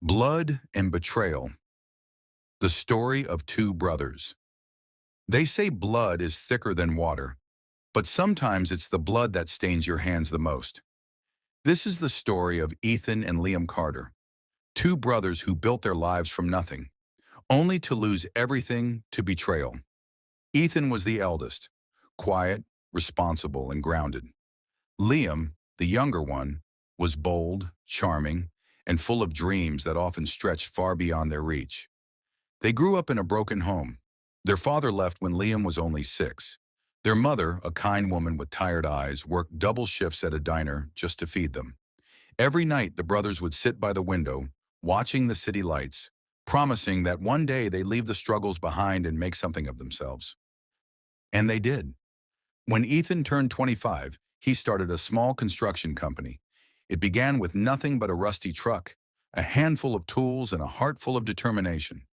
Blood and Betrayal, the story of two brothers. They say blood is thicker than water, but sometimes it's the blood that stains your hands the most. This is the story of Ethan and Liam Carter, two brothers who built their lives from nothing, only to lose everything to betrayal. Ethan was the eldest, quiet, responsible, and grounded. Liam, the younger one, was bold, charming, and full of dreams that often stretched far beyond their reach. They grew up in a broken home. Their father left when Liam was only 6. Their mother, a kind woman with tired eyes, worked double shifts at a diner just to feed them. Every night, the brothers would sit by the window, watching the city lights, promising that one day they'd leave the struggles behind and make something of themselves. And they did. When Ethan turned 25, he started a small construction company. It began with nothing but a rusty truck, a handful of tools, and a heart full of determination.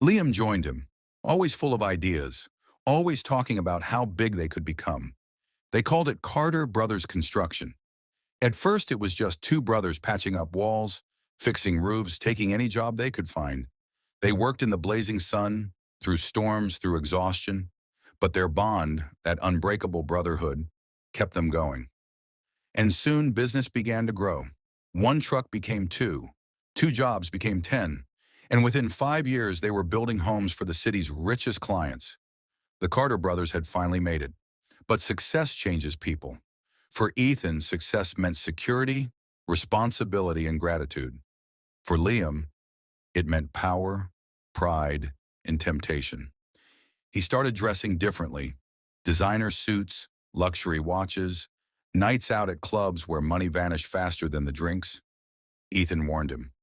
Liam joined him, always full of ideas, always talking about how big they could become. They called it Carter Brothers Construction. At first, it was just two brothers patching up walls, fixing roofs, taking any job they could find. They worked in the blazing sun, through storms, through exhaustion, but their bond, that unbreakable brotherhood, kept them going. And soon business began to grow. One truck became two jobs became 10, and within 5 years they were building homes for the city's richest clients. The Carter brothers had finally made it. But success changes people. For Ethan, success meant security, responsibility, and gratitude. For Liam, it meant power, pride, and temptation. He started dressing differently: designer suits, luxury watches, nights out at clubs where money vanished faster than the drinks. Ethan warned him,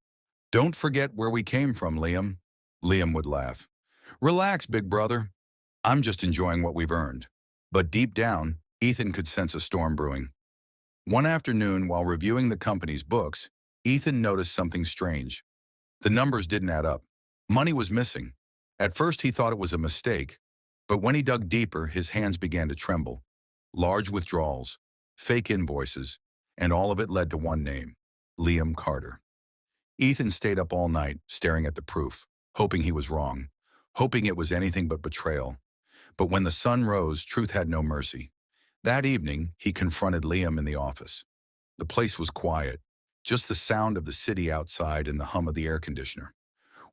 "Don't forget where we came from, Liam." Liam would laugh. "Relax, big brother. I'm just enjoying what we've earned." But deep down, Ethan could sense a storm brewing. One afternoon, while reviewing the company's books, Ethan noticed something strange. The numbers didn't add up. Money was missing. At first, he thought it was a mistake, but when he dug deeper, his hands began to tremble. Large withdrawals, fake invoices, and all of it led to one name: Liam Carter. Ethan stayed up all night, staring at the proof, hoping he was wrong, hoping it was anything but betrayal. But when the sun rose, truth had no mercy. That evening, he confronted Liam in the office. The place was quiet, just the sound of the city outside and the hum of the air conditioner.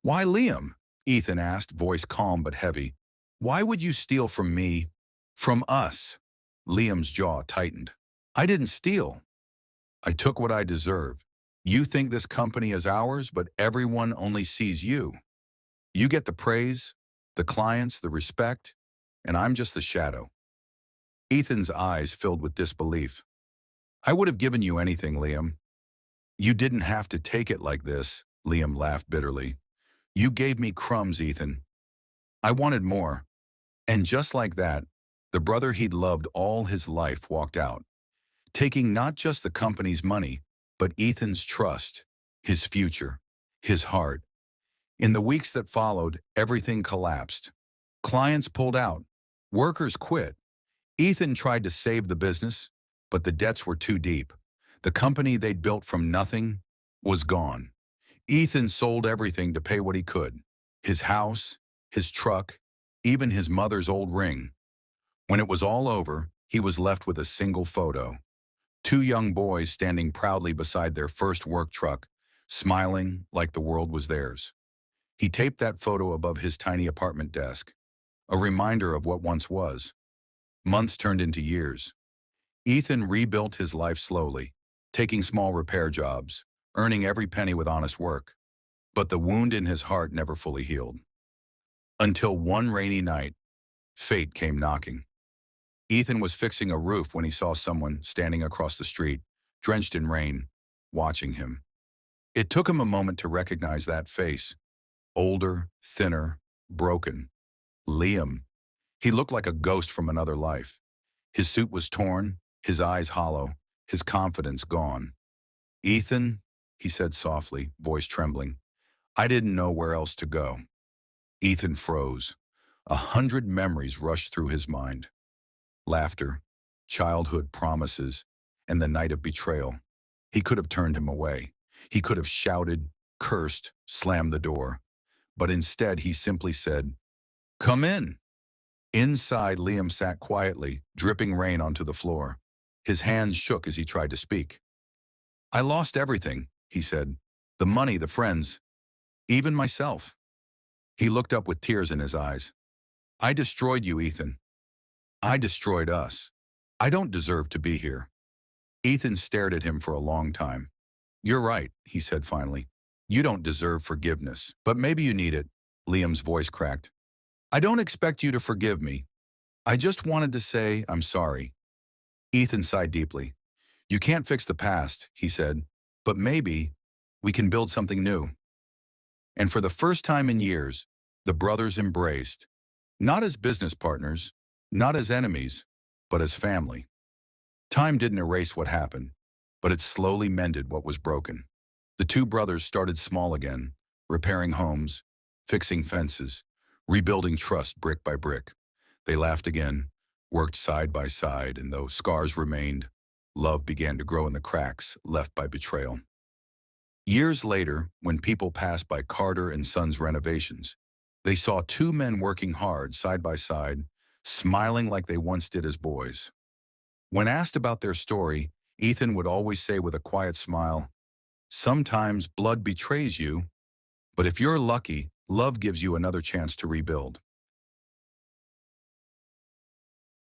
"Why, Liam?" Ethan asked, voice calm but heavy. "Why would you steal from me, from us?" Liam's jaw tightened. "I didn't steal. I took what I deserve. You think this company is ours, but everyone only sees you. You get the praise, the clients, the respect, and I'm just the shadow." Ethan's eyes filled with disbelief. "I would have given you anything, Liam." "You didn't have to take it like this," Liam laughed bitterly. "You gave me crumbs, Ethan. I wanted more." And just like that, the brother he'd loved all his life walked out, taking not just the company's money, but Ethan's trust, his future, his heart. In the weeks that followed, everything collapsed. Clients pulled out. Workers quit. Ethan tried to save the business, but the debts were too deep. The company they'd built from nothing was gone. Ethan sold everything to pay what he could: his house, his truck, even his mother's old ring. When it was all over, he was left with a single photo: two young boys standing proudly beside their first work truck, smiling like the world was theirs. He taped that photo above his tiny apartment desk, a reminder of what once was. Months turned into years. Ethan rebuilt his life slowly, taking small repair jobs, earning every penny with honest work. But the wound in his heart never fully healed. Until one rainy night, fate came knocking. Ethan was fixing a roof when he saw someone standing across the street, drenched in rain, watching him. It took him a moment to recognize that face: older, thinner, broken. Liam. He looked like a ghost from another life. His suit was torn, his eyes hollow, his confidence gone. "Ethan," he said softly, voice trembling, "I didn't know where else to go." Ethan froze. 100 memories rushed through his mind. Laughter, childhood promises, and the night of betrayal. He could have turned him away. He could have shouted, cursed, slammed the door. But instead, he simply said, "Come in." Inside, Liam sat quietly, dripping rain onto the floor. His hands shook as he tried to speak. "I lost everything," he said. "The money, the friends, even myself." He looked up with tears in his eyes. "I destroyed you, Ethan. I destroyed us. I don't deserve to be here." Ethan stared at him for a long time. "You're right," he said finally. "You don't deserve forgiveness, but maybe you need it." Liam's voice cracked. "I don't expect you to forgive me. I just wanted to say I'm sorry." Ethan sighed deeply. "You can't fix the past," he said, "but maybe we can build something new." And for the first time in years, the brothers embraced, not as business partners, not as enemies, but as family. Time didn't erase what happened, but it slowly mended what was broken. The two brothers started small again, repairing homes, fixing fences, rebuilding trust brick by brick. They laughed again, worked side by side, and though scars remained, love began to grow in the cracks left by betrayal. Years later, when people passed by Carter and Son's renovations, they saw two men working hard side by side, smiling like they once did as boys. When asked about their story, Ethan would always say with a quiet smile, "Sometimes blood betrays you, but if you're lucky, love gives you another chance to rebuild."